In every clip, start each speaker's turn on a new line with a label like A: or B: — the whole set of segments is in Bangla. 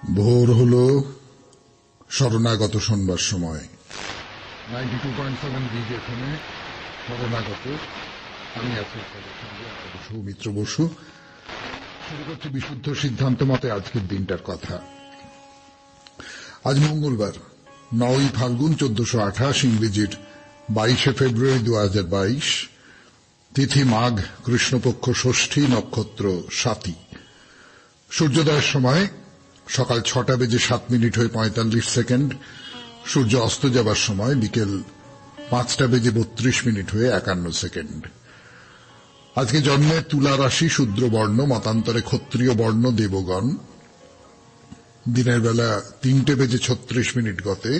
A: ভোর হল শরণাগত শোনবার সময়। 92.7 বিগ এফএমে শরণাগত, আমি আছি আপনাদের সৌমিত্র বসু। শুরু করছি বিশুদ্ধ সিদ্ধান্ত মতে আজকের দিনটার কথা। আজ মঙ্গলবার 9 ফাল্গুন 1428, ইংরেজির 22 ফেব্রুয়ারি 2022, তিথি মাঘ, কৃষ্ণপক্ষ ষষ্ঠী, নক্ষত্র স্বাতী। সূর্যোদয়ের সময় সকাল 6:07:45, সূর্য অস্ত যাবার সময় বিকেল 5:32 আজকে জন্মে তুলা রাশি, শূদ্র বর্ণ, মতান্তরে ক্ষত্রিয় বর্ণ দেবগণ। দিনের বেলা 3:36 গতে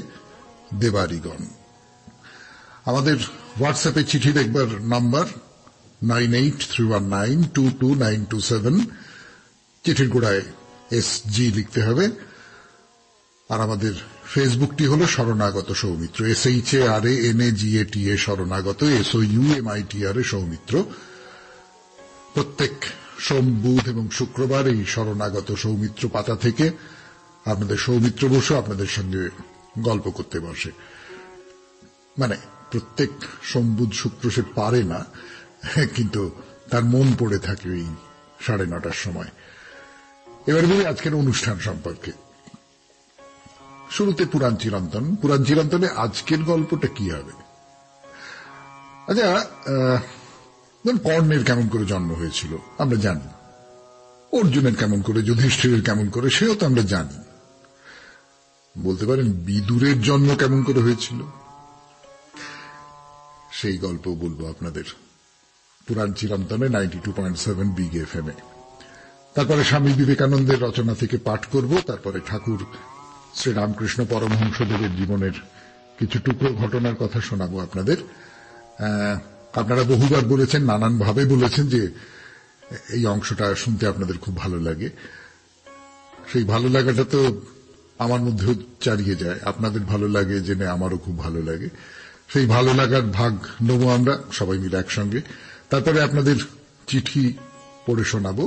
A: দেবারিগণ। আমাদের হোয়াটসঅ্যাপে চিঠি দেখবার নাম্বার 9831922927, চিঠির গোড়ায় SG লিখতে হবে। আর আমাদের ফেসবুকটি হল শরণাগত সৌমিত্র, SHARANAGATA শরণাগত, SOUMITR সৌমিত্র। প্রত্যেক সোম, বুধ এবং শুক্রবার এই শরণাগত সৌমিত্র পাতা থেকে আপনাদের সৌমিত্র বসু আপনাদের সঙ্গে গল্প করতে বসে। মানে প্রত্যেক সোম, বুধ, শুক্র সে পারে না, কিন্তু তার মন পড়ে থাকে ওই 9:30 সময়। এবারে বলি আজকের অনুষ্ঠান সম্পর্কে। শুরুতে পুরাণ চিরন্তন। পুরাণ চিরন্তনে আজকের গল্পটা কি হবে? আচ্ছা, কর্ণের কেমন করে জন্ম হয়েছিল আমরা জানি, অর্জুনের কেমন করে, যুধিষ্ঠিরের কেমন করে, সেও তো আমরা জানি। বলতে পারেন বিদুরের জন্ম কেমন করে হয়েছিল? সেই গল্প বলবো আপনাদের পুরাণ চিরন্তনে 92.7 বিগ এফএম এ। তারপরে স্বামী বিবেকানন্দের রচনা থেকে পাঠ করব। তারপরে ঠাকুর শ্রীরামকৃষ্ণ পরমহংসদেবের জীবনের কিছু টুকরো ঘটনার কথা শোনাবো আপনাদের। আপনারা বহুবার বলেছেন, নানানভাবে বলেছেন যে এই অংশটা শুনতে আপনাদের খুব ভালো লাগে। সেই ভালো লাগাটা তো আমার মধ্যেও চালিয়ে যায়। আপনাদের ভালো লাগে জেনে আমারও খুব ভালো লাগে। সেই ভালো লাগার ভাগ নেব আমরা সবাই মিলে একসঙ্গে। তারপরে আপনাদের চিঠি পড়ে শোনাবো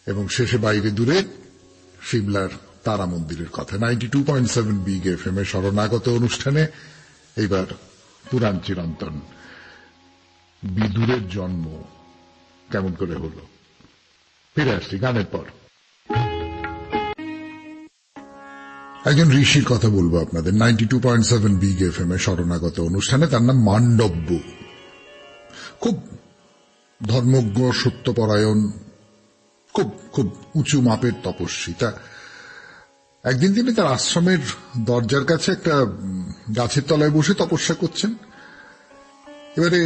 A: এবং শেষে বাইরে দূরে সিমলার তারা মন্দিরের কথা। 92.7 বিগ এফএম এর শরণাগত অনুষ্ঠানে এইবার পুরাণ চিরন্তন। বিদুরের জন্ম কেমন করে হলো, ফিরে আসছি গানের পর। একজন ঋষির কথা বলবো আপনাদের 92.7 বিগ এফএম এর শরণাগত অনুষ্ঠানে। তার নাম মান্ডব্য। খুব ধর্মজ্ঞ, সত্যপরায়ণ, খুব খুব উঁচু মাপের তপস্বী। তা একদিন তিনি তার আশ্রমের দরজার কাছে একটা গাছের তলায় বসে তপস্যা করছেন। এবারে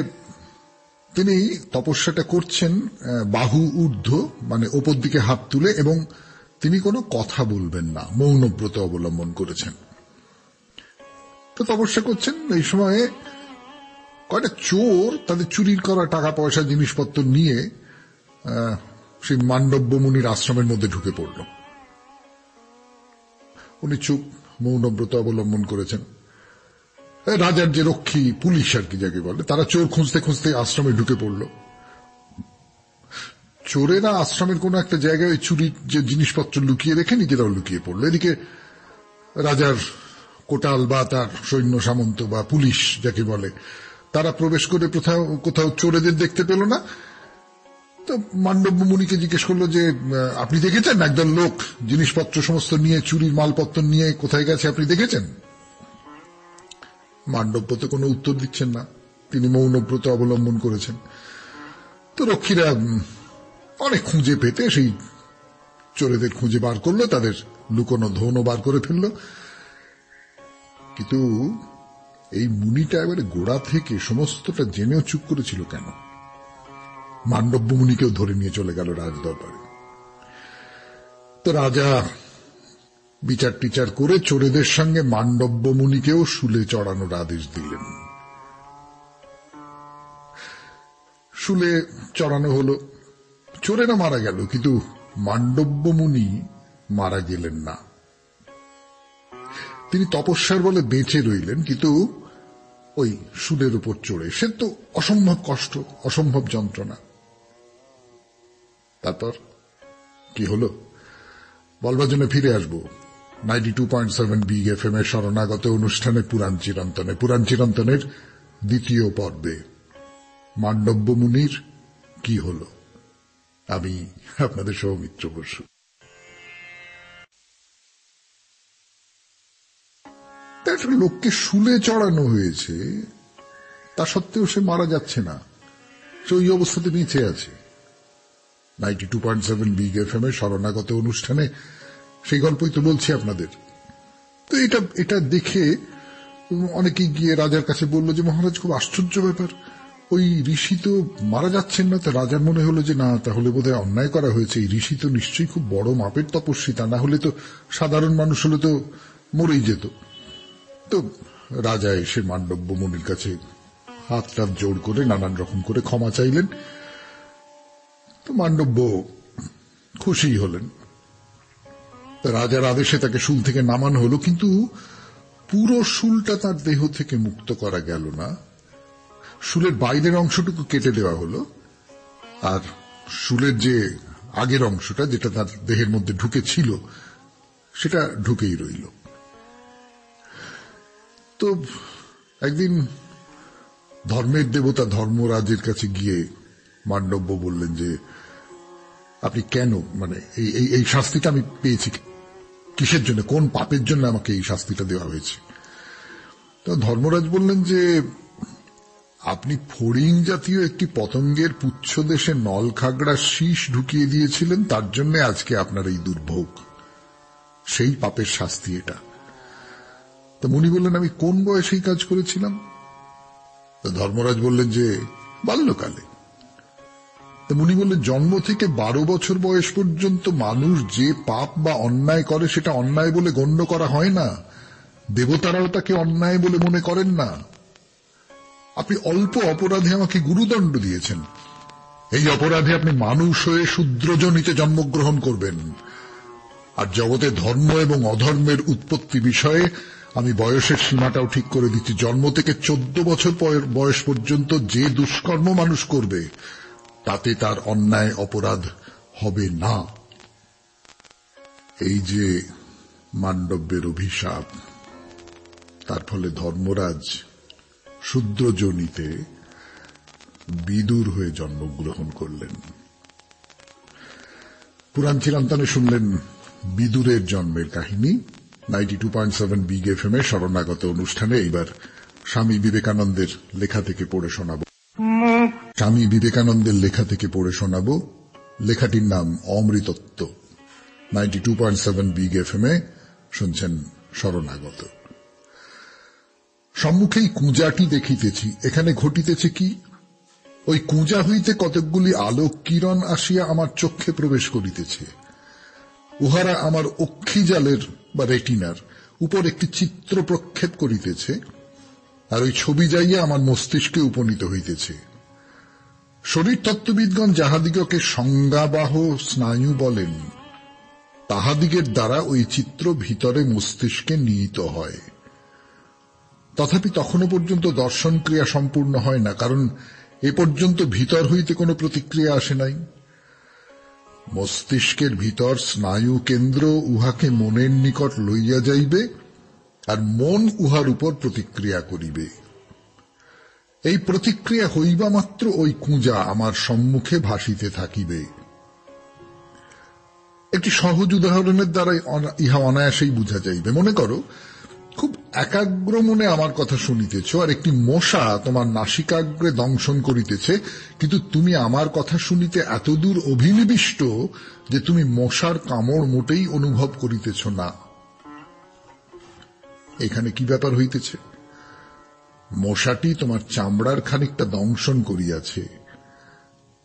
A: তিনি তপস্যাটা করছেন বাহু ঊর্ধ্ব, মানে ওপর দিকে হাত তুলে, এবং তিনি কোনো কথা বলবেন না, মৌনব্রত অবলম্বন করেছেন। তো তপস্যা করছেন। এই সময়ে কয়টা চোর তাদের চুরির করা টাকা পয়সা জিনিসপত্র নিয়ে সেই মান্ডব্য মুনির আশ্রমের মধ্যে ঢুকে পড়ল। উনি চুপ, মৌনব্রত অবলম্বন করেছেন। রাজার যে রক্ষী, পুলিশ আর কি যাকে বলে, তারা চোর খুঁজতে খুঁজতে আশ্রমে ঢুকে পড়ল। চোরেরা আশ্রমের কোন একটা জায়গায় চুরির যে জিনিসপত্র লুকিয়ে রেখে নিজেরাও লুকিয়ে পড়ল। এদিকে রাজার কোটাল বা তার সৈন্য সামন্ত বা পুলিশ যাকে বলে, তারা প্রবেশ করে কোথাও চোরেদের দেখতে পেল না। তো মান্ডব্য মুনিকে জিজ্ঞেস করলো যে আপনি দেখেছেন একদল লোক জিনিসপত্র সমস্ত নিয়ে, চুরির মালপত্র নিয়ে কোথায় গেছে, আপনি দেখেছেন? মান্ডব্য তো কোনো উত্তর দিচ্ছেন না, তিনি মৌনব্রত অবলম্বন করেছেন। তো রক্ষীরা অনেক খুঁজে পেতে সেই চোরেদের খুঁজে বার করলো, তাদের লুকোনো ধনও বার করে ফেললো। কিন্তু এই মুনিটা এবারে গোড়া থেকে সমস্তটা জেনেও চুপ করেছিল কেন? মান্ডব্য মুনিকেও ধরে নিয়ে চলে গেল রাজদরবারে। তো রাজা বিচার টিচার করে চোরেদের সঙ্গে মান্ডব্য মুনিকেও শুলে চড়ানোর আদেশ দিলেন। শুলে চড়ানো হলো, চোরেরা মারা গেল, কিন্তু মান্ডব্য মুনি মারা গেলেন না। তিনি তপস্যার বলে বেঁচে রইলেন, কিন্তু ওই শুলের উপর চড়ে। সে তো অসম্ভব কষ্ট, অসম্ভব যন্ত্রণা। তারপর কি হলো? বলবার জন্য ফিরে আসবো 92.7 বিগ এফএম এর শরণাগত অনুষ্ঠানে পুরাণ চিরন্তনের দ্বিতীয় পর্বে মান্ডব্য মুনির কি হলো। আমি আপনাদের সৌমিত্র বসু। একটা লোককে শুলে চড়ানো হয়েছে, তা সত্ত্বেও সে মারা যাচ্ছে না, সে ওই অবস্থাতে বেঁচে আছে। 92.7 বিগ এফএম এর শরণাগত অনুষ্ঠানে সেই গল্পই তো বলছি আপনাদের। তো এটা দেখে অনেকেই গিয়ে রাজার কাছে বলল যে মহারাজ, খুব আশ্চর্য ব্যাপার, ওই ঋষি তো মারা যাচ্ছেন না। তো রাজার মনে হলো যে না, তাহলে বোধহয় অন্যায় করা হয়েছে, এই ঋষি তো নিশ্চয়ই খুব বড় মাপের তপস্বী, তা না হলে তো সাধারণ মানুষ হলে তো মরেই যেত। তো রাজা এসে মান্ডব্য মুনির কাছে হাত টাত জোড় করে নানান রকম করে ক্ষমা চাইলেন। তো মান্ডব্য খুশি হলেন। রাজার আদেশে তাকে শুল থেকে নামানো হলো, কিন্তু পুরো শুলটা তার দেহ থেকে মুক্ত করা গেল না। শুলের বাইরের অংশটুকু কেটে দেওয়া হলো, আর শুলের যে আগের অংশটা, যেটা তার দেহের মধ্যে ঢুকে ছিল, সেটা ঢুকেই রইল। তো একদিন ধর্মের দেবতা ধর্মরাজের কাছে গিয়ে মান্ডব্য বললেন যে আপনি কেন, মানে এই শাস্তিটা আমি পেয়েছি কিসের জন্য, কোন পাপের জন্য আমাকে এই শাস্তিটা দেওয়া হয়েছে। তো ধর্মরাজ বললেন যে আপনি ফড়িং জাতীয় একটি পতঙ্গের পুচ্ছদেশে নলখাগড়ার শীষ ঢুকিয়ে দিয়েছিলেন, তার জন্য আজকে আপনার এই দুর্ভোগ, সেই পাপের শাস্তি এটা। তো মুনি বললেন আমি কোন বয়সে এই কাজ করেছিলাম? তো ধর্মরাজ বললেন যে বাল্যকালে। তো মুনি বললেন জন্ম থেকে 12 বছর বয়স পর্যন্ত মানুষ যে পাপ বা অন্যায় করে সেটা অন্যায় বলে গণ্য করা হয় না, দেবতারাও তাকে অন্যায় বলে মনে করেন না। আপনি অল্প অপরাধে আমাকে গুরুদণ্ড দিয়েছেন, এই অপরাধে আপনি মানুষ হয়ে শূদ্রজনিতে জন্মগ্রহণ করবেন। আর জগতে ধর্ম এবং অধর্মের উৎপত্তি বিষয়ে আমি বয়সের সীমাটাও ঠিক করে দিচ্ছি। জন্ম থেকে 14 বছর বয়স পর্যন্ত যে দুষ্কর্ম মানুষ করবে তাতে তার অন্যায় অপরাধ হবে না। এই যে মান্ডব্যের অভিশাপ, তার ফলে ধর্মরাজ শূদ্রজনিতে বিদুর হয়ে জন্মগ্রহণ করলেন। পুরাণ চিরন্তনে শুনলেন বিদুরের জন্মের কাহিনী 92.7 বিগ এফএম এর শরণাগত অনুষ্ঠানে। এইবার স্বামী বিবেকানন্দের লেখা থেকে পড়ে শোনাবো। স্বামী বিবেকানন্দের লেখা থেকে পড়ে শোনাবো। লেখাটির নাম অমৃতত্ব। 92.7 বিগ এফএম এ শুনছেন শরণাগত। সম্মুখেই কুঁজাটি দেখিতেছি, এখানে ঘটিতেছে কি? ওই কুঁজা হইতে কতকগুলি আলোক কিরণ আসিয়া আমার চক্ষে প্রবেশ করিতেছে। উহারা আমার অক্ষিজালের বা রেটিনার উপর একটি চিত্র প্রক্ষেপ করিতেছে, আর ওই ছবি যাইয়া আমার মস্তিষ্কে উপনীত হইতেছে। শরীর তত্ত্ববিদগণ যাহাদিগকে সংজ্ঞাবাহ স্নায়ু বলেন, তাহাদিগের দ্বারা ওই চিত্র ভিতরে মস্তিষ্কে নিহিত হয়। তথাপি তখনও পর্যন্ত দর্শন ক্রিয়া সম্পূর্ণ হয় না, কারণ এ পর্যন্ত ভিতর হইতে কোনো প্রতিক্রিয়া আসে নাই। মস্তিষ্কের ভিতর স্নায়ু কেন্দ্র উহাকে মনের নিকট লইয়া যাইবে, আর মন উহার উপর প্রতিক্রিয়া করিবে। এই প্রতিক্রিয়া হইবা মাত্র ওই কুঁজা আমার সম্মুখে ভাসিতে থাকিবে। একটি সহজ উদাহরণের দ্বারা ইহা অনায়াসেই বুঝা যাইবে। মনে করো, খুব একাগ্র মনে আমার কথা শুনিতেছ, আর একটি মশা তোমার নাসিকাগ্রে দংশন করিতেছে, কিন্তু তুমি আমার কথা শুনিতে এতদূর অভিনিবিষ্ট যে তুমি মশার কামড় মোটেই অনুভব করিতেছ না। এখানে কি ব্যাপার হইতেছে? মশাটি তোমার চামড়ার খানিকটা দংশন করিয়াছে,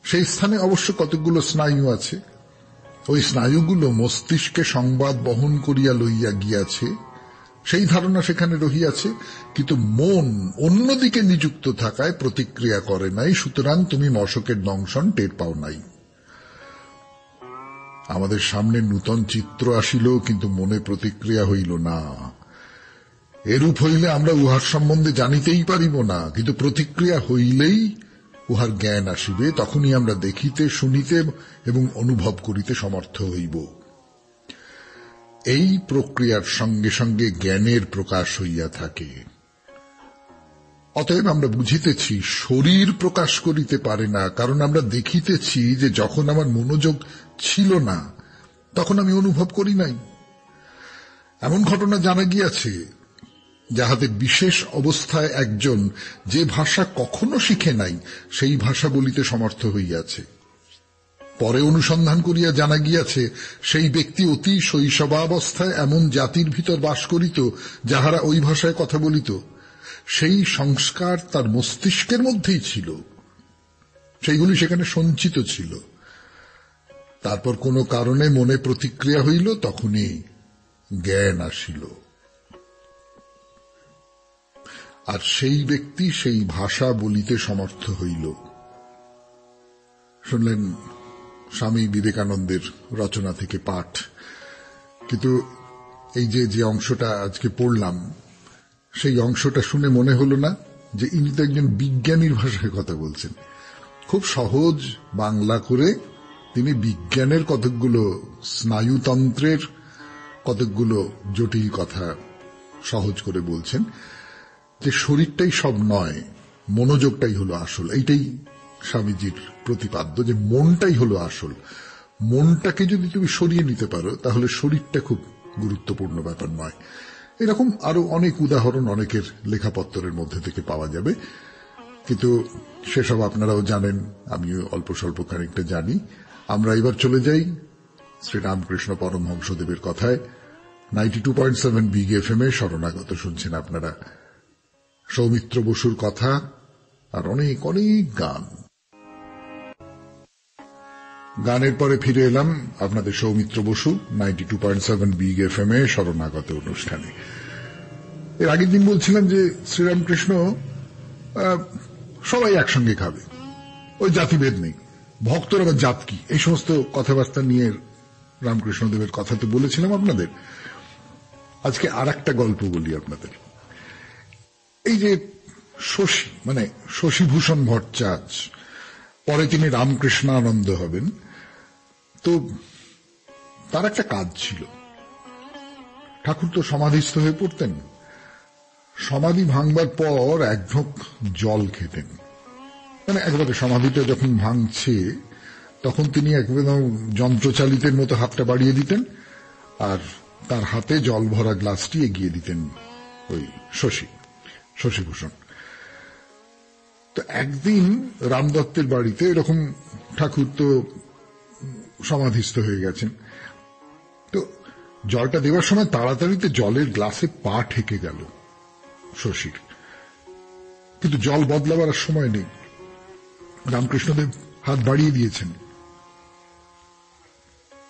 A: সেই স্থানে অবশ্য কতকগুলো স্নায়ু আছে। ওই স্নায়ুগুলো মস্তিষ্কে সংবাদ বহন করিয়া লইয়া গিয়াছে, সেই ধারণা সেখানে রহিয়াছে, কিন্তু মন অন্যদিকে নিযুক্ত থাকায় প্রতিক্রিয়া করে নাই, সুতরাং তুমি মশকের দংশন টের পাও নাই। আমাদের সামনে নূতন চিত্র আসিল, কিন্তু মনে প্রতিক্রিয়া হইল না। এরূপ হইলে আমরা উহার সম্বন্ধে জানিতেই পারিব না, কিন্তু প্রতিক্রিয়া হইলেই উহার জ্ঞান আসিবে, তখনই আমরা দেখিতে, শুনিতে এবং অনুভব করিতে সমর্থ হইব। এই প্রক্রিয়ার সঙ্গে সঙ্গে জ্ঞানের প্রকাশ হইয়া থাকে। অতএব আমরা বুঝিতেছি শরীর প্রকাশ করিতে পারে না, কারণ আমরা দেখিতেছি যে যখন আমার মনোযোগ ছিল না তখন আমি অনুভব করি নাই। এমন ঘটনা জানা গিয়াছে যাহাতে বিশেষ অবস্থায় একজন যে ভাষা কখনো শিখে নাই সেই ভাষা বলিতে সমর্থ হইয়াছে। পরে অনুসন্ধান করিয়া জানা গিয়াছে সেই ব্যক্তি অতি শৈশবাবস্থায় এমন জাতির ভিতর বাস করিত যাহারা ওই ভাষায় কথা বলিত। সেই সংস্কার তার মস্তিষ্কের মধ্যেই ছিল, সেইগুলি সেখানে সঞ্চিত ছিল। তারপর কোনো কারণে মনে প্রতিক্রিয়া হইল, তখনই জ্ঞান আসিল, আর সেই ব্যক্তি সেই ভাষা বলিতে সমর্থ হইল। শুনলেন স্বামী বিবেকানন্দের রচনা থেকে পাঠ। কিন্তু এই যে অংশটা আজকে পড়লাম, সেই অংশটা শুনে মনে হলো না যে ইনি তো একজন বিজ্ঞানীর ভাষায় কথা বলছেন। খুব সহজ বাংলা করে তিনি বিজ্ঞানের কতকগুলো, স্নায়ুতন্ত্রের কতকগুলো জটিল কথা সহজ করে বলছেন, যে শরীরটাই সব নয়, মনোযোগটাই হলো আসল। এইটাই স্বামীজির প্রতিপাদ্য, যে মনটাই হলো আসল। মনটাকে যদি তুমি সরিয়ে নিতে পারো তাহলে শরীরটা খুব গুরুত্বপূর্ণ ব্যাপার নয়। এরকম আরো অনেক উদাহরণ অনেকের লেখাপত্তরের মধ্যে থেকে পাওয়া যাবে, কিন্তু সেসব আপনারাও জানেন, আমিও অল্প স্বল্প খানিকটা জানি। আমরা এবার চলে যাই শ্রীরামকৃষ্ণ পরমহংসদেবের কথায়। 92.7 বিগ এফএম এ শরণাগত শুনছেন আপনারা সৌমিত্র বসুর কথা আর অনেক অনেক গান। গানের পরে ফিরে এলাম আপনাদের সৌমিত্র বসু 92.7 বিগ এফএম এ শরণাগত অনুষ্ঠানে। এর আগের দিন বলছিলাম যে শ্রীরামকৃষ্ণ সবাই একসঙ্গে খাবে, ওই জাতিভেদ নেই, ভক্তর আবার জাত কি, এই সমস্ত কথাবার্তা নিয়ে রামকৃষ্ণদেবের কথা তো বলেছিলাম আপনাদের। আজকে আর একটা গল্প বলি আপনাদের। এই যে শশী, মানে শশীভূষণ ভট্টাচার্য, পরে তিনি রামকৃষ্ণানন্দ হবেন, তো তার একটা কাজ ছিল। ঠাকুর তো সমাধিস্থ হয়ে পড়তেন, সমাধি ভাঙবার পর এক ঢোক জল খেতেন। মানে একবারে সমাধিটা যখন ভাঙছে তখন তিনি একদম যন্ত্রচালিতের মতো হাতটা বাড়িয়ে দিতেন আর তার হাতে জল ভরা গ্লাসটি এগিয়ে দিতেন ওই শশীভূষণ। তো একদিন রামদত্তের বাড়িতে এরকম, ঠাকুর তো সমাধিস্থ হয়ে গেছেন, তো জলটা দেওয়ার সময় তাড়াতাড়িতে জলের গ্লাসে পা ঠেকে গেল শশীর, কিন্তু জল বদলাবার সময় নেই। রামকৃষ্ণদেব হাত বাড়িয়ে দিয়েছেন,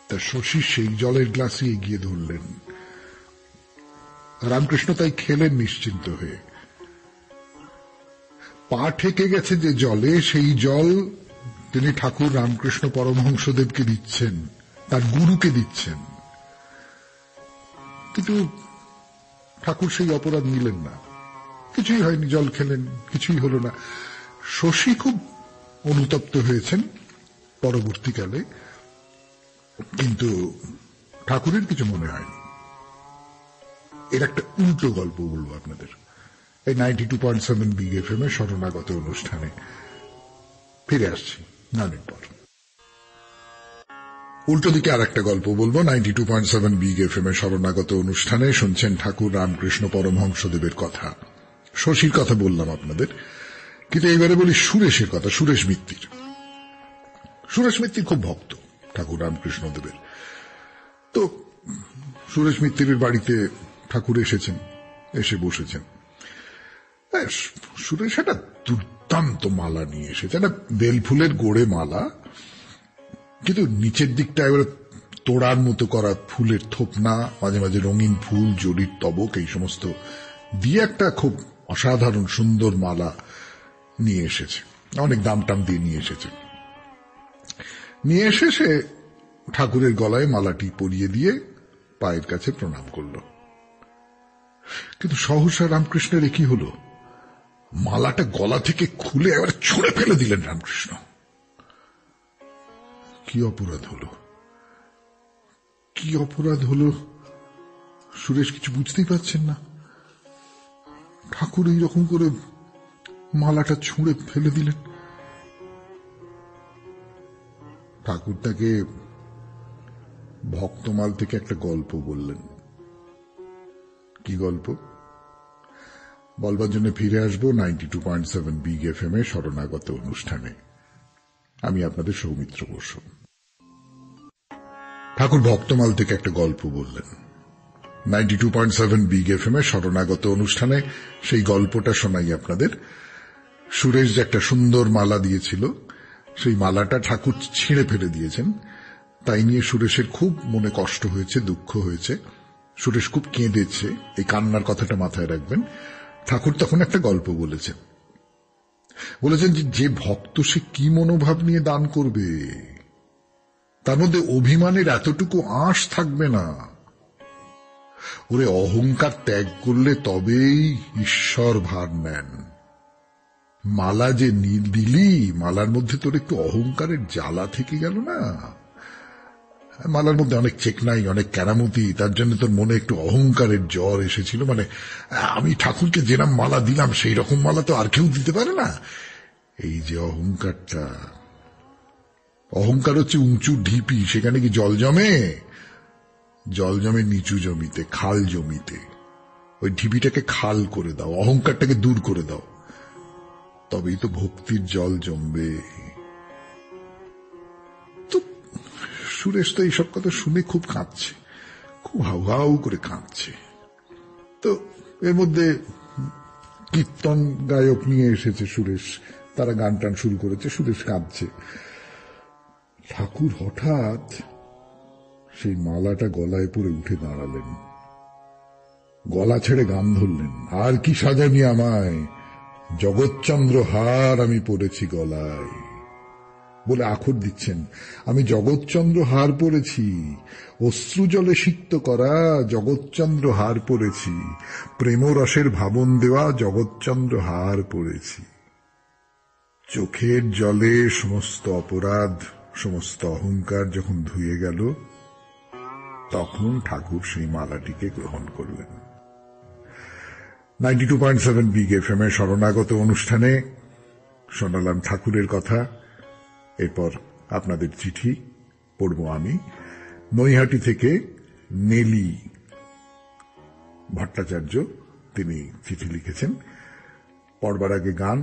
A: তা শশী সেই জলের গ্লাসে এগিয়ে ধরলেন। রামকৃষ্ণ তাই খেলেন নিশ্চিন্ত হয়ে। পা ঠেকে গেছে যে জলে, সেই জল তিনি ঠাকুর রামকৃষ্ণ পরমহংসদেবকে দিচ্ছেন, তার গুরুকে দিচ্ছেন। কিন্তু ঠাকুর সেই অপরাধ নিলেন না, কিছুই হয়নি, জল খেলেন, কিছুই হল না। শশী খুব অনুতপ্ত হয়েছেন পরবর্তীকালে, কিন্তু ঠাকুরের কিছু মনে হয়নি। এর একটা উল্টো গল্প বলবো আপনাদের এই 92.7 বিগ এফএম এ শরণাগত অনুষ্ঠানে। ফিরে আসছি গানের পর। উল্টো দিকে আর একটা গল্প বলবো 92.7 বিগ এফএম এ শরণাগত অনুষ্ঠানে। শুনছেন ঠাকুর রামকৃষ্ণ পরমহংসদেবের কথা। শশীর কথা বললাম আপনাদের, কিন্তু এইবারে বলি সুরেশের কথা, সুরেশ মিত্তির। সুরেশ মিত্তির খুব ভক্ত ঠাকুর রামকৃষ্ণদেবের। তো সুরেশ মিত্তিরের বাড়িতে ঠাকুর এসেছেন, এসে বসেছেন। সুরেশ একটা দুর্দান্ত মালা নিয়ে এসেছে, একটা বেলফুলের গোড়ে মালা, কিন্তু নিচের দিকটা এবারে তোড়ার মতো করা ফুলের থোপনা, মাঝে মাঝে রঙিন ফুল, জরির তবক, এই সমস্ত দিয়ে একটা খুব অসাধারণ সুন্দর মালা নিয়ে এসেছে। অনেক দাম টাম দিয়ে নিয়ে এসেছে। নিয়ে এসে সে ঠাকুরের গলায় মালাটি পরিয়ে দিয়ে পায়ের কাছে প্রণাম করল। কিন্তু সহসা রামকৃষ্ণের কি হলো, মালাটা গলা থেকে খুলে এবার ছুঁড়ে ফেলে দিলেন রামকৃষ্ণ। কি অপরাধ হলো, কি অপরাধ হলো সুরেশ কিছু বুঝতেই পারছেন না। ঠাকুর এইরকম করে মালাটা ছুঁড়ে ফেলে দিলেন। ঠাকুর তাকে ভক্তমাল থেকে একটা গল্প বললেন। কি গল্প বলবার জন্য ফিরে আসবো 92.7 বিগ এফএম এ শরণাগত অনুষ্ঠানে। আমি আপনাদের সৌমিত্র বসু। ঠাকুর ভক্তমাল থেকে একটা গল্প বললেন 92.7 বিগ এফএম এ শরণাগত অনুষ্ঠানে। সেই গল্পটা শোনাই আপনাদের। সুরেশ যে একটা সুন্দর মালা দিয়েছিল, সেই মালাটা ঠাকুর ছিঁড়ে ফেলে দিয়েছেন। তাই নিয়ে সুরেশের খুব মনে কষ্ট হয়েছে, দুঃখ হয়েছে। সুরেশ খুব কেঁদেছে। এই কান্নার কথাটা মাথায় রাখবেন। ঠাকুর তখন একটা গল্প বলেছেন যে ভক্ত সে কি মনোভাব নিয়ে দান করবে, তার মধ্যে অভিমানের এতটুকু আঁশ থাকবে না। ওরে অহংকার ত্যাগ করলে তবেই ঈশ্বর ভার নেন। মালা যে দিলি, মালার মধ্যে তোর একটু অহংকারের জ্বালা থেকে গেল না। মালার মধ্যে অনেক চেকনাই, অনেক কেরামতি, তার জন্য তোর মনে একটু অহংকারের জ্বর এসেছিল। মানে আমি ঠাকুরকে যেরকম মালা দিলাম সেই রকম মালা তো আর কেউ দিতে পারে না। এই যে অহংকারটা, অহংকার হচ্ছে উঁচু ঢিপি, সেখানে কি জল জমে? জল জমে নিচু জমিতে, খাল জমিতে। ওই ঢিপিটাকে খাল করে দাও, অহংকারটাকে দূর করে দাও, তবেই তো ভক্তির জল জমবে। তো সুরেশ তো এইসব কথা শুনে খুব কাঁদছে, খুব হাউ হাউ করে কাঁদছে। তো এর মধ্যে কীর্তন গায়ক নিয়ে এসেছে সুরেশ, তারা গান টান শুরু করেছে, সুরেশ কাঁদছে। ঠাকুর হঠাৎ সেই মালাটা গলায় পরে উঠে দাঁড়ালেন, গলা ছেড়ে গান ধরলেন। আর কি সাজানি আমায়, জগৎচন্দ্র হার আমি পরেছি গলায়, বলে আখর দিচ্ছেন। আমি জগৎচন্দ্র হার পরেছি, অশ্রু জলে সিক্ত করা জগৎচন্দ্র হার পরেছি, প্রেমরসের ভাবন দেওয়া জগৎচন্দ্র হার পরেছি। চোখের জলে সমস্ত অপরাধ, সমস্ত অহংকার যখন ধুয়ে গেল, তখন ঠাকুর সেই মালাটিকে গ্রহণ করলেন। 92.7 বিগ এফএম এর শরণাগত অনুষ্ঠানে শোনালাম ঠাকুরের কথা। এরপর আপনাদের চিঠি পড়ব আমি। নৈহাটি থেকে নেলি ভট্টাচার্য তিনি চিঠি লিখেছেন। পড়বার আগে গান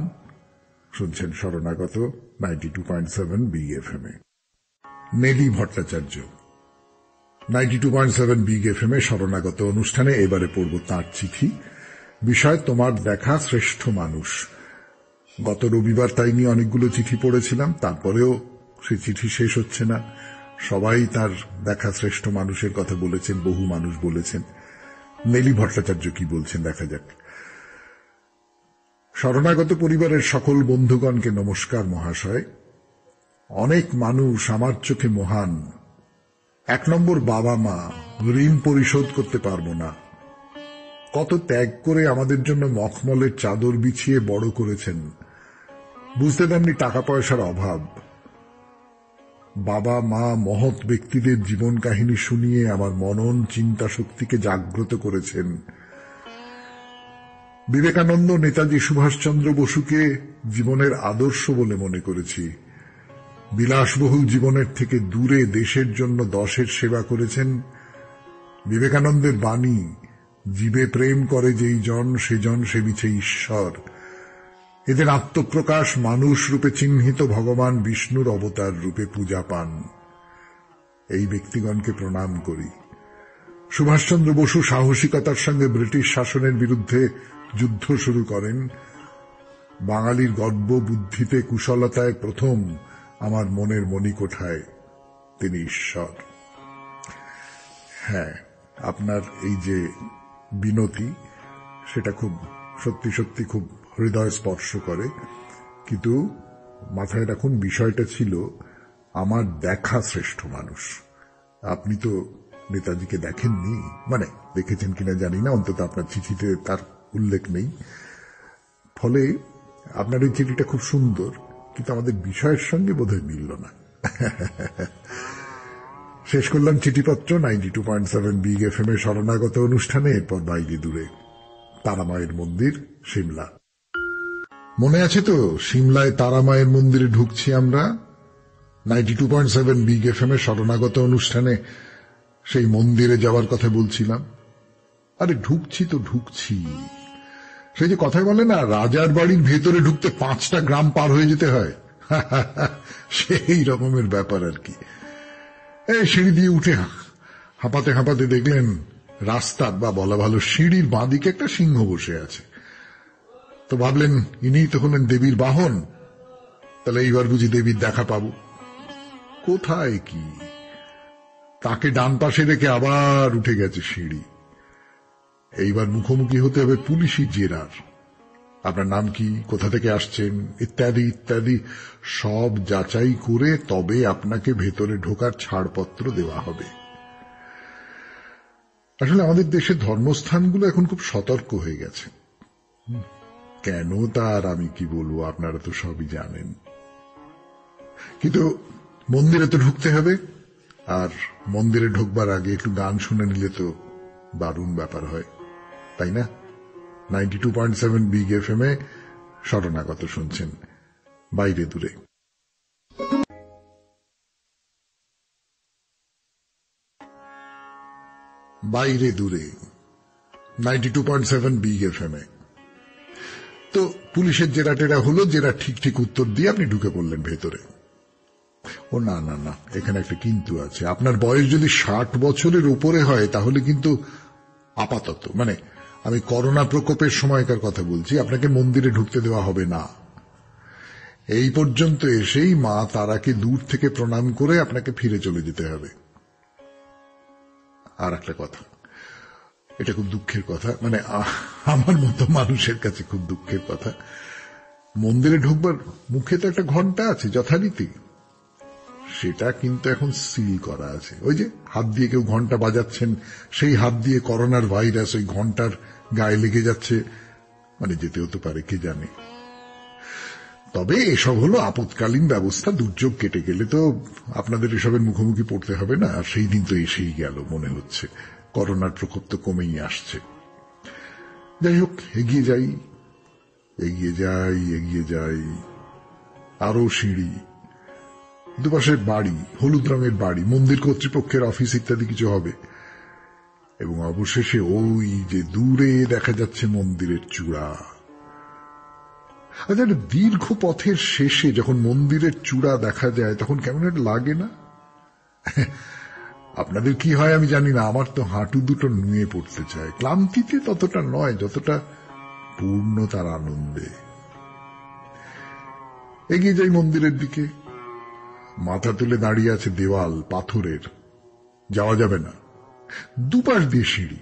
A: শুনছেন শরণাগত 92.7 বিগ এফএম এ। নেলি ভট্টাচার্য 92.7 বিগ এফএম এ শরণাগত অনুষ্ঠানে এবারে পড়ব তাঁর চিঠি। বিষয় তোমার দেখা শ্রেষ্ঠ মানুষ। গত রবিবার তাই নিয়ে অনেকগুলো চিঠি পড়েছিলাম, তারপরেও সেই চিঠি শেষ হচ্ছে না। সবাই তার দেখা শ্রেষ্ঠ মানুষের কথা বলেছেন, বহু মানুষ বলেছেন। নেলি ভট্টাচার্য কি বলছেন দেখা যাক। শরণাগত পরিবারের সকল বন্ধুগণকে নমস্কার মহাশয়। অনেক মানুষ আমার চোখে মহান। 1 নম্বর বাবা মা, ঋণ পরিশোধ করতে পারবো না। কত ত্যাগ করে আমাদের জন্য মখমলের চাদর বিছিয়ে বড় করেছেন, বুঝতে দেননি টাকা পয়সার অভাব। বাবা মা মহৎ ব্যক্তিদের জীবন কাহিনী শুনিয়ে আমার মনন চিন্তা শক্তিকে জাগ্রত করেছেন। বিবেকানন্দ, নেতাজি সুভাষচন্দ্র বসুকে জীবনের আদর্শ বলে মনে করেছি। বিলাসবহুল জীবনের থেকে দূরে দেশের জন্য দশের সেবা করেছেন। বিবেকানন্দের বাণী, জীবে প্রেম করে যেই জন সে জন সেবিছে ঈশ্বর। এদের আত্মপ্রকাশ মানুষ রূপে চিহ্নিত ভগবান বিষ্ণুর অবতার রূপে পূজা পান। এই ব্যক্তিগণকে প্রণাম করি। সুভাষচন্দ্র বসু সাহসিকতার সঙ্গে ব্রিটিশ শাসনের বিরুদ্ধে যুদ্ধ শুরু করেন। বাঙালির গর্ব বুদ্ধিতে কুশলতায় প্রথম আমার মনের মণিকোঠায় তিনি ঈশ্বর। হ্যাঁ, আপনার এই যে বিনতি, সেটা খুব সত্যি সত্যি খুব হৃদয় স্পর্শ করে। কিন্তু মাথায় রাখুন, বিষয়টা ছিল আমার দেখা শ্রেষ্ঠ মানুষ। আপনি তো নেতাজিকে দেখেননি, মানে দেখেছেন কিনা জানি না, অন্তত আপনার চিঠিতে তার উল্লেখ নেই। ফলে আপনার এই চিঠিটা খুব সুন্দর, কিন্তু আমাদের বিষয়ের সঙ্গে বোধহয় মিলল না। শেষ করলাম চিঠিপত্র 92.7 বিগ এফএম এর শরণাগত অনুষ্ঠানে। এরপর বাইরে দূরে তারামায়ের মন্দির, সিমলা। মনে আছে তো সিমলায় তারামায়ের মন্দিরে ঢুকছি আমরা 92.7 বিগ এফএম এর শরণাগত অনুষ্ঠানে। সেই মন্দিরে যাওয়ার কথা বলছিলাম। আরে ঢুকছি তো ঢুকছি, সেই যে কথায় বলে না, রাজার বাড়ির ভেতরে ঢুকতে 5টা গ্রাম পার হয়ে যেতে হয়, সেই রকমের ব্যাপার আর কি। এই সিঁড়ি দিয়ে উঠে হাঁপাতে হাঁপাতে দেখলেন রাস্তার, বা বলা ভালো সিঁড়ির বাঁদিকে একটা সিংহ বসে আছে। তো ভাবলেন ইনিই তো হলেন দেবীর বাহন, তাহলে এইবার বুঝি দেবীর দেখা পাবো। কোথায় কি, তাকে ডান পাশে রেখে আবার উঠে গেছে সিঁড়ি। এইবার মুখোমুখি হতে হবে পুলিশি জেরার। আপনার নাম কি, কোথা থেকে আসছেন, ইত্যাদি ইত্যাদি সব যাচাই করে তবে আপনাকে ভেতরে ঢোকার ছাড়পত্র দেওয়া হবে। আসলে আমাদের দেশের ধর্মস্থানগুলো এখন খুব সতর্ক হয়ে গেছে। কেন তার আমি কি বলবো, আপনারা তো সবই জানেন। কিন্তু মন্দিরে তো ঢুকতে হবে, আর মন্দিরে ঢুকবার আগে একটু গান শুনে নিলে তো দারুণ ব্যাপার হয়, তাই না? 92.7 বিগ এফএম এ শরণাগত শুনছেন, বাইরে দূরে। বাইরে দূরে 92.7 বিগ এফএম এ। তো পুলিশের জেরা টেরা হলো, জেরা ঠিক ঠিক উত্তর দিয়ে আপনি ঢুকে পড়লেন ভেতরে। ও না না না, এখানে একটা কিন্তু আছে। আপনার বয়স যদি 60 বছরের উপরে হয় তাহলে কিন্তু আপাতত, মানে আমি করোনা প্রকোপের সময়কার কথা বলছি, আপনাকে মন্দিরে ঢুকতে দেওয়া হবে না। এই পর্যন্ত এসেই মা তারাকে দূর থেকে প্রণাম করে আপনাকে ফিরে চলে যেতে হবে। আর একটা কথা, এটা খুব দুঃখের কথা, মানে আমার মতো মানুষের কাছে খুব দুঃখের কথা, মন্দিরে ঢুকবার মুখে তো একটা ঘন্টা আছে যথারীতি, সেটা কিন্তু এখন সিল করা আছে। ওই যে হাত দিয়ে কেউ ঘন্টা বাজাচ্ছেন, সেই হাত দিয়ে করোনার ভাইরাস ওই ঘন্টার গায়ে লেগে যাচ্ছে, মানে যেতে হতে পারে কে জানে। তবে এসব হলো আপৎকালীন ব্যবস্থা, দুর্যোগ কেটে গেলে তো আপনাদের এসবের মুখোমুখি পড়তে হবে না। আর সেই দিন তো এসেই গেল মনে হচ্ছে, করোনার প্রকোপ তো কমেই আসছে। যাই হোক, এগিয়ে যাই এগিয়ে যাই এগিয়ে যাই, আরো সিঁড়ি, দুপাশের বাড়ি, হলুদ রঙের বাড়ি, মন্দির কর্তৃপক্ষের অফিস ইত্যাদি কিছু হবে, এবং অবশেষে ওই যে দূরে দেখা যাচ্ছে মন্দিরের চূড়া। আচ্ছা, দীর্ঘ পথের শেষে যখন মন্দিরের চূড়া দেখা যায় তখন কেমন একটা লাগে না? আপনাদের কি হয় আমি জানি না, আমার তো হাঁটু দুটো নুয়ে পড়তে চায়, ক্লান্তিতে ততটা নয় যতটা পূর্ণতার আনন্দে। এগিয়ে যাই মন্দিরের দিকে। মাথা তুলে দাঁড়িয়ে আছে দেওয়াল, পাথরের, যাওয়া যাবে না। দুপাশ দিয়ে সিঁড়ি,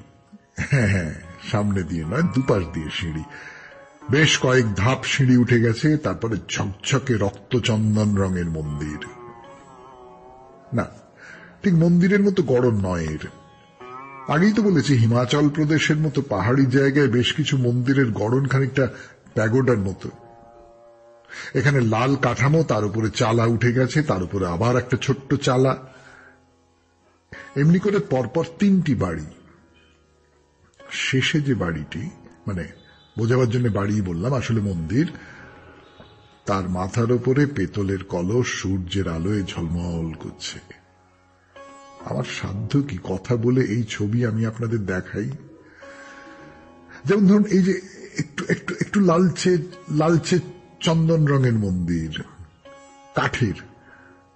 A: হ্যাঁ সামনে দিয়ে নয়, দুপাশ দিয়ে সিঁড়ি, বেশ কয়েক ধাপ সিঁড়ি উঠে গেছে, তারপরে ঝকঝকে রক্তচন্দন রঙের মন্দির। না, ঠিক মন্দিরের মতো গড়ন নয় এর। আগেই তো বলেছি, হিমাচল প্রদেশের মতো পাহাড়ি জায়গায় বেশ কিছু মন্দিরের গড়ন খানিকটা প্যাগোডার মতো। এখানে লাল কাঠামো, তার উপরে চালা উঠে গেছে, তার উপরে আবার একটা ছোট্ট চালা, এমনি করে পরপর 3টি বাড়ি। শেষে যে বাড়িটি, মানে বোঝাবার জন্য বাড়ি বললাম, আসলে মন্দির, তার মাথার উপরে পেতলের কলস সূর্যের আলোয় ঝলমল করছে। আমার সাধ্য কি কথা বলে এই ছবি আমি আপনাদের দেখাই? যেমন ধরুন, এই যে একটু একটু একটু লালচে লালচে চন্দন রঙের মন্দির, কাঠের,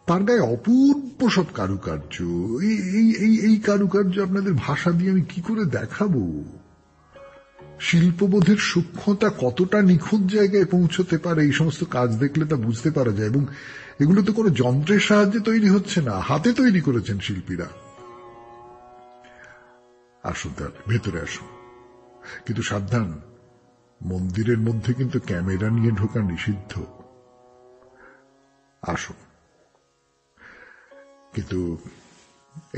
A: তার গায়ে অপূর্ব সব কারুকার্য। এই কারুকার্য আপনাদের ভাষা দিয়ে আমি কি করে দেখাবো? শিল্পবোধের সূক্ষ্মতা কতটা নিখুঁত জায়গায় পৌঁছতে পারে এই সমস্ত কাজ দেখলে তা বুঝতে পারা যায়। এবং এগুলো তো কোনো যন্ত্রের সাহায্যে তৈরি হচ্ছে না, হাতে তৈরি করেছেন শিল্পীরা। আসুন, তার ভেতরে আসুন, কিন্তু সাবধান, মন্দিরের মধ্যে কিন্তু ক্যামেরা নিয়ে ঢোকা নিষিদ্ধ। আসুন, কিন্তু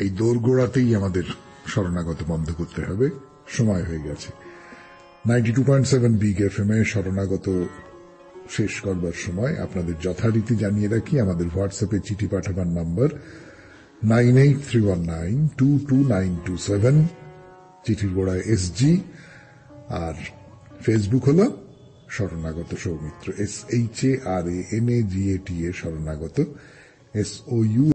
A: এই দোরগোড়াতেই আমাদের শরণাগত বন্ধ করতে হবে, সময় হয়ে গেছে। 92.7 বিগ এফএম এ শরণাগত শেষ করবার সময় আপনাদের যথারীতি জানিয়ে রাখি, আমাদের হোয়াটসঅ্যাপে চিঠি পাঠাবার নম্বর 9831922927, চিঠির গোড়ায় SG, আর ফেসবুক হলো শরণাগত সৌমিত্র, SHARANAGATA শরণাগত, SOU